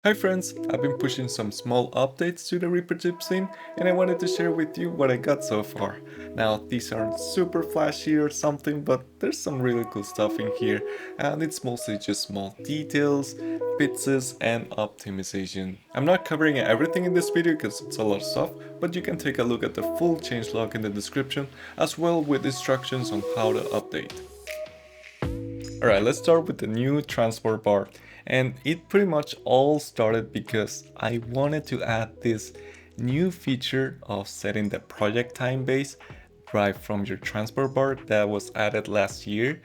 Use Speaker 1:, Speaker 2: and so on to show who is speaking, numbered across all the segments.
Speaker 1: Hi friends, I've been pushing some small updates to the Reapertips theme and I wanted to share with you what I got so far. Now these aren't super flashy or something, but there's some really cool stuff in here and it's mostly just small details, fixes and optimization. I'm not covering everything in this video because it's a lot of stuff, but you can take a look at the full changelog in the description as well with instructions on how to update. Alright, let's start with the new transport bar. And it pretty much all started because I wanted to add this new feature of setting the project time base right from your transport bar that was added last year.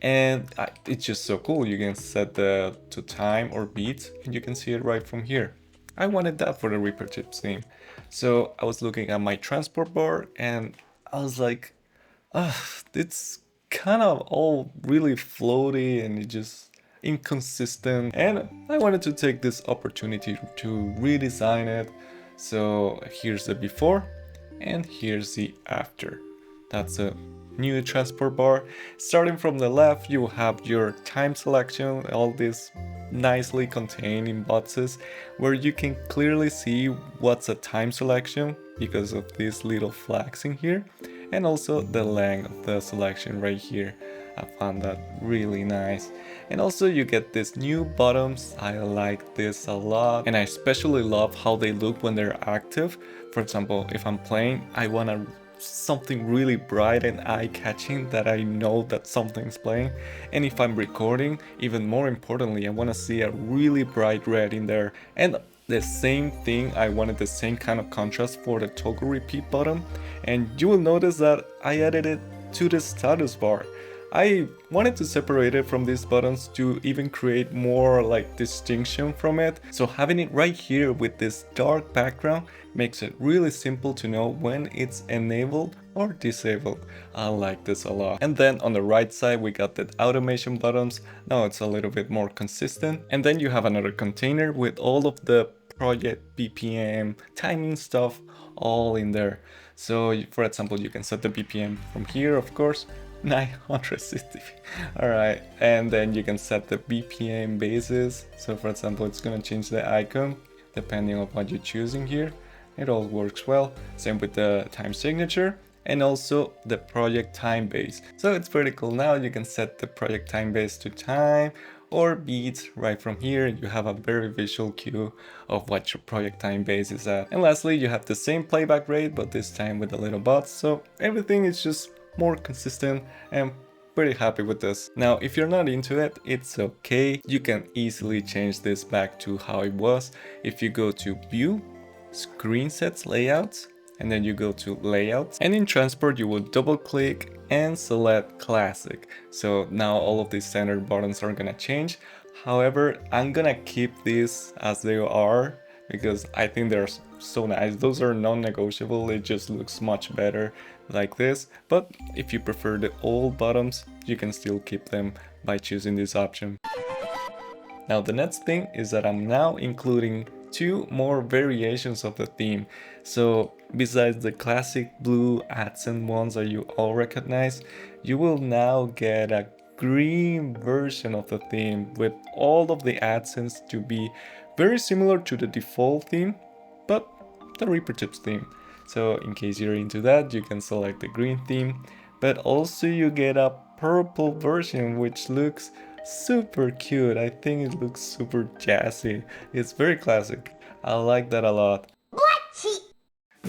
Speaker 1: And it's just so cool. You can set the to time or beats and you can see it right from here. I wanted that for the Reapertips theme. So I was looking at my transport bar and I was like, it's kind of all really floaty and it just inconsistent, and I wanted to take this opportunity to redesign it. So here's the before and here's the after. That's a new transport bar. Starting from the left, you will have your time selection, all this nicely contained in boxes where you can clearly see what's a time selection because of these little flags in here, and also the length of the selection right here. I found that really nice. And also you get these new buttons. I like this a lot, and I especially love how they look when they're active. For example, if I'm playing, I want something really bright and eye-catching that I know that something's playing. And if I'm recording, even more importantly, I want to see a really bright red in there. And the same thing, I wanted the same kind of contrast for the toggle repeat button, and you will notice that I added it to the status bar. I wanted to separate it from these buttons to even create more like distinction from it. So having it right here with this dark background makes it really simple to know when it's enabled or disabled. I like this a lot. And then on the right side we got the automation buttons. Now it's a little bit more consistent. And then you have another container with all of the project BPM timing stuff all in there. So for example, you can set the BPM from here, of course, 960. All right, and then you can set the BPM basis. So for example, it's gonna change the icon depending on what you're choosing here. It all works well. Same with the time signature and also the project time base. So it's pretty cool. Now you can set the project time base to time or beats right from here. You have a very visual cue of what your project time base is at. And lastly, you have the same playback rate, but this time with the little bots. So everything is just more consistent and pretty happy with this. Now, if you're not into it, it's okay. You can easily change this back to how it was. If you go to View, Screen Sets Layouts, and then you go to Layouts, and in Transport you will double click and select Classic. So now all of these standard buttons are gonna change. However, I'm gonna keep these as they are because I think they're so nice. Those are non-negotiable. It just looks much better like this. But if you prefer the old buttons, you can still keep them by choosing this option. Now the next thing is that I'm now including two more variations of the theme. So besides the classic blue accent ones that you all recognize, you will now get a green version of the theme with all of the accents to be very similar to the default theme, but the Reapertips theme. So in case you're into that, you can select the green theme, but also you get a purple version which looks super cute. I think it looks super jazzy. It's very classic. I like that a lot.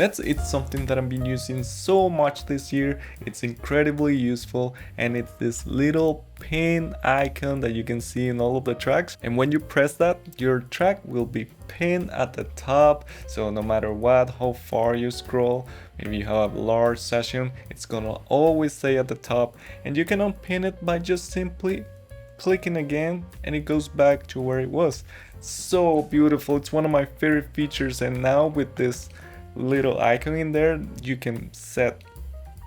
Speaker 1: It's something that I've been using so much this year. It's incredibly useful, and it's this little pin icon that you can see in all of the tracks. And when you press that, your track will be pinned at the top. So no matter what, how far you scroll, maybe you have a large session, it's gonna always stay at the top. And you can unpin it by just simply clicking again, and it goes back to where it was. So beautiful. It's one of my favorite features, and now with this little icon in there, you can set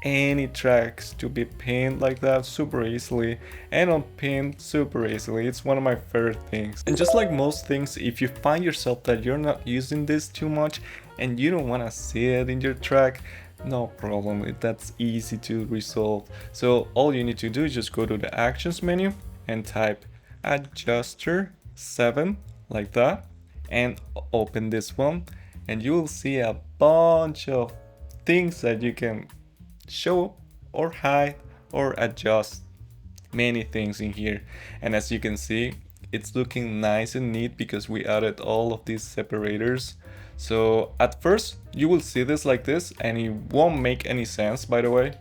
Speaker 1: any tracks to be pinned like that super easily and unpinned super easily. It's one of my favorite things. And just like most things, if you find yourself that you're not using this too much and you don't want to see it in your track, no problem, that's easy to resolve. So all you need to do is just go to the actions menu and type adjuster 7 like that, and open this one, and you will see a bunch of things that you can show or hide or adjust. Many things in here, and as you can see, it's looking nice and neat because we added all of these separators. So at first you will see this like this, and it won't make any sense, by the way.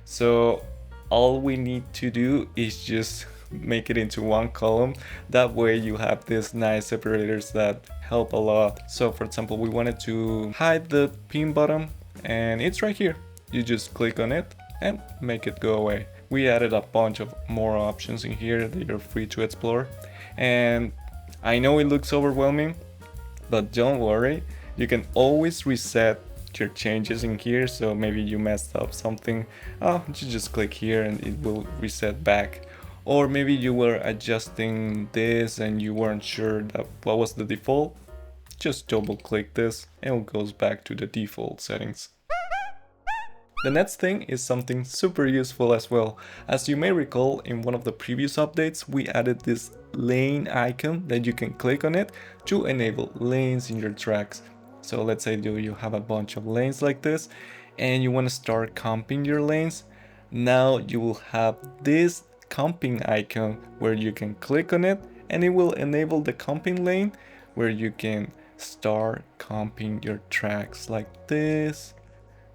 Speaker 1: So all we need to do is just make it into one column. That way you have these nice separators that help a lot. So for example, we wanted to hide the pin button, and it's right here. You just click on it and make it go away. We added a bunch of more options in here that you're free to explore. And I know it looks overwhelming, but don't worry, you can always reset your changes in here. So maybe you messed up something, you just click here and it will reset back. Or maybe you were adjusting this and you weren't sure that what was the default, just double click this and it goes back to the default settings. The next thing is something super useful as well. As you may recall, in one of the previous updates, we added this lane icon that you can click on it to enable lanes in your tracks. So let's say you have a bunch of lanes like this and you want to start comping your lanes. Now you will have this comping icon where you can click on it and it will enable the comping lane where you can start comping your tracks like this.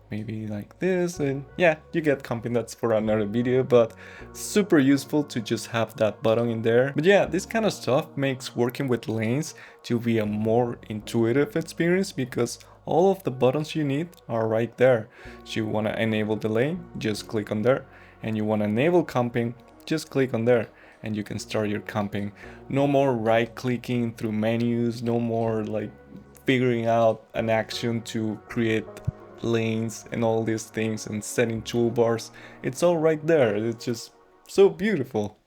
Speaker 1: Maybe like this, and yeah, you get comping. That's for another video, but super useful to just have that button in there. But yeah, this kind of stuff makes working with lanes to be a more intuitive experience because all of the buttons you need are right there. So you want to enable the lane, just click on there, and you want to enable comping, just click on there and you can start your comping. No more right clicking through menus, no more like figuring out an action to create lanes and all these things and setting toolbars. It's all right there. It's just so beautiful.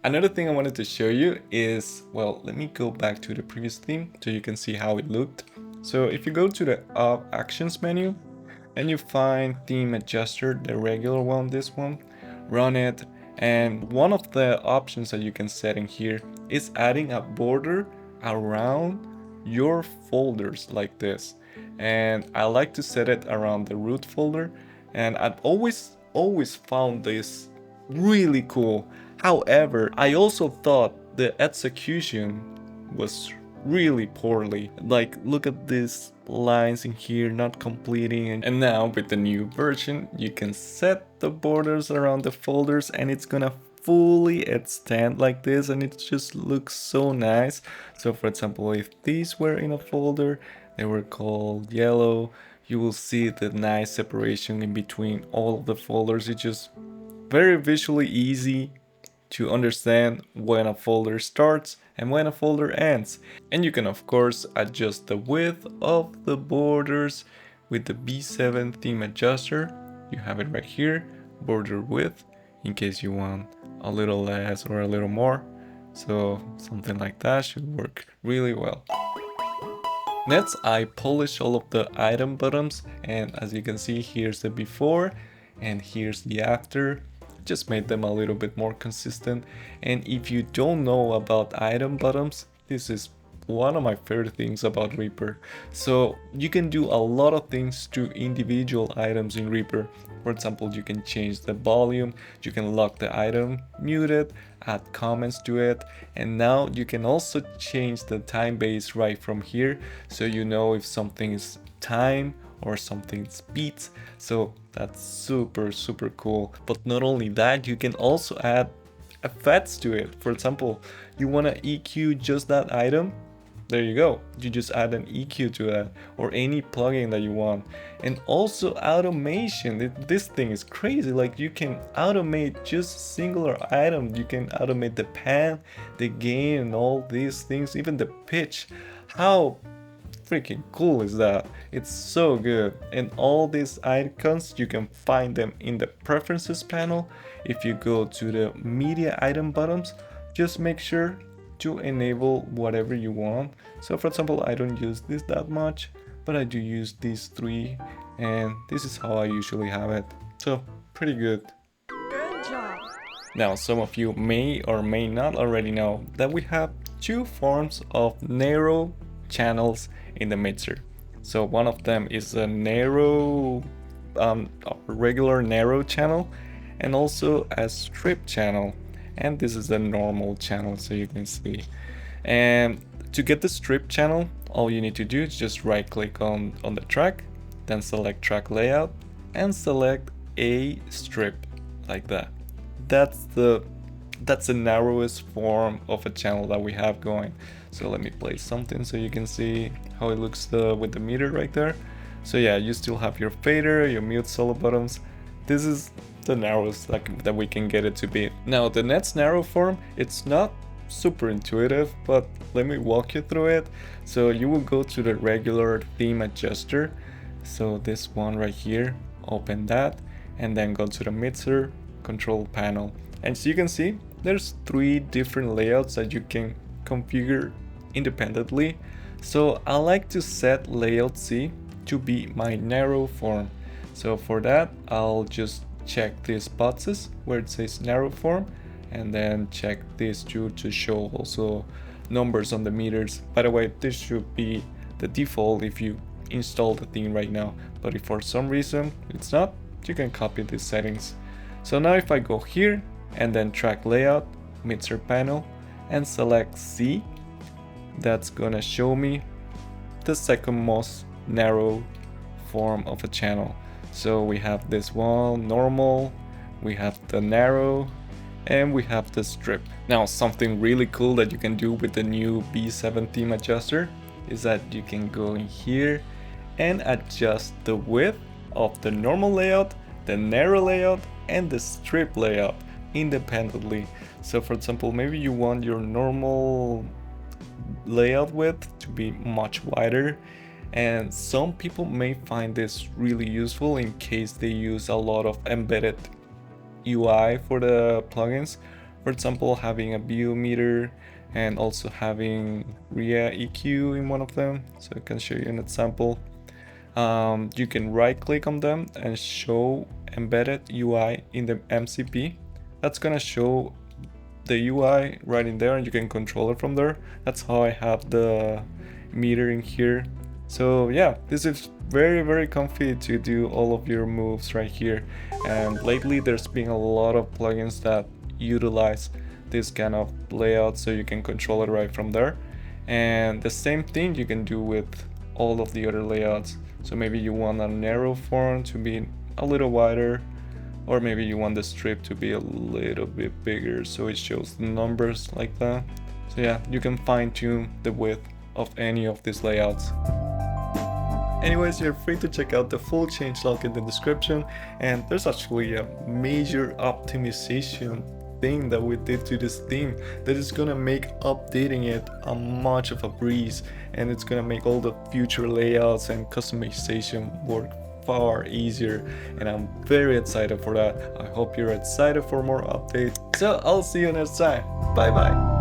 Speaker 1: Another thing I wanted to show you is, well, let me go back to the previous theme so you can see how it looked. So if you go to the actions menu and you find theme adjuster, the regular one, this one, run it, and one of the options that you can set in here is adding a border around your folders like this. And I like to set it around the root folder, and I've always found this really cool. However, I also thought the execution was really poorly. Like, look at these lines in here not completing, and now with the new version you can set the borders around the folders and it's gonna fully extend like this, and it just looks so nice. So for example, if these were in a folder, they were called yellow, you will see the nice separation in between all of the folders. It's just very visually easy to understand when a folder starts and when a folder ends. And you can of course adjust the width of the borders with the v7 theme adjuster. You have it right here, border width, in case you want a little less or a little more. So something like that should work really well. Next, I polish all of the item buttons, and as you can see, here's the before and here's the after. Just made them a little bit more consistent. And if you don't know about item buttons, this is one of my favorite things about Reaper. So you can do a lot of things to individual items in Reaper. For example, you can change the volume, you can lock the item, mute it, add comments to it, and now you can also change the time base right from here, so you know if something is time or something's beats. So that's super cool. But not only that, you can also add effects to it. For example, you want to EQ just that item, there you go, you just add an EQ to that, or any plugin that you want. And also automation, this thing is crazy. Like, you can automate just a singular item, you can automate the pan, the gain, and all these things, even the pitch. How freaking cool is that? It's so good. And all these icons, you can find them in the preferences panel. If you go to the media item buttons, just make sure to enable whatever you want. So for example, I don't use this that much, but I do use these three, and this is how I usually have it. So pretty good.
Speaker 2: Good job.
Speaker 1: Now, some of you may or may not already know that we have two forms of narrow channels in the mixer. So one of them is a narrow, a regular narrow channel, and also a strip channel. And this is a normal channel, so you can see. And to get the strip channel, all you need to do is just right click on the track, then select track layout and select a strip like that. That's the narrowest form of a channel that we have going. So let me play something so you can see how it looks with the meter right there. So yeah, you still have your fader, your mute solo buttons. This is the narrowest that we can get it to be. Now the next narrow form, it's not super intuitive, but let me walk you through it. So you will go to the regular theme adjuster, so this one right here, open that, and then go to the mixer control panel. And so you can see there's 3 different layouts that you can configure independently. So I like to set layout C to be my narrow form. So for that, I'll just check these boxes where it says narrow form, and then check these two to show also numbers on the meters. By the way, this should be the default if you install the theme right now, but if for some reason it's not, you can copy these settings. So now if I go here and then track layout, mixer panel, and select C, that's gonna show me the second most narrow form of a channel. So we have this one, normal, we have the narrow, and we have the strip. Now something really cool that you can do with the new B7 theme adjuster is that you can go in here and adjust the width of the normal layout, the narrow layout, and the strip layout independently. So for example, maybe you want your normal layout width to be much wider, and some people may find this really useful in case they use a lot of embedded UI for the plugins. For example, having a view meter and also having REA-EQ in one of them. So I can show you an example. You can right click on them and show embedded UI in the MCP. That's gonna show the UI right in there and you can control it from there. That's how I have the meter in here. So yeah, this is very comfy to do all of your moves right here. And lately there's been a lot of plugins that utilize this kind of layout so you can control it right from there. And the same thing you can do with all of the other layouts. So maybe you want a narrow form to be a little wider, or maybe you want the strip to be a little bit bigger so it shows the numbers like that. So yeah, you can fine tune the width of any of these layouts. Anyways, you're free to check out the full changelog in the description, and there's actually a major optimization thing that we did to this theme that is gonna make updating it a much of a breeze, and it's gonna make all the future layouts and customization work far easier, and I'm very excited for that. I hope you're excited for more updates. So I'll see you next time. Bye bye.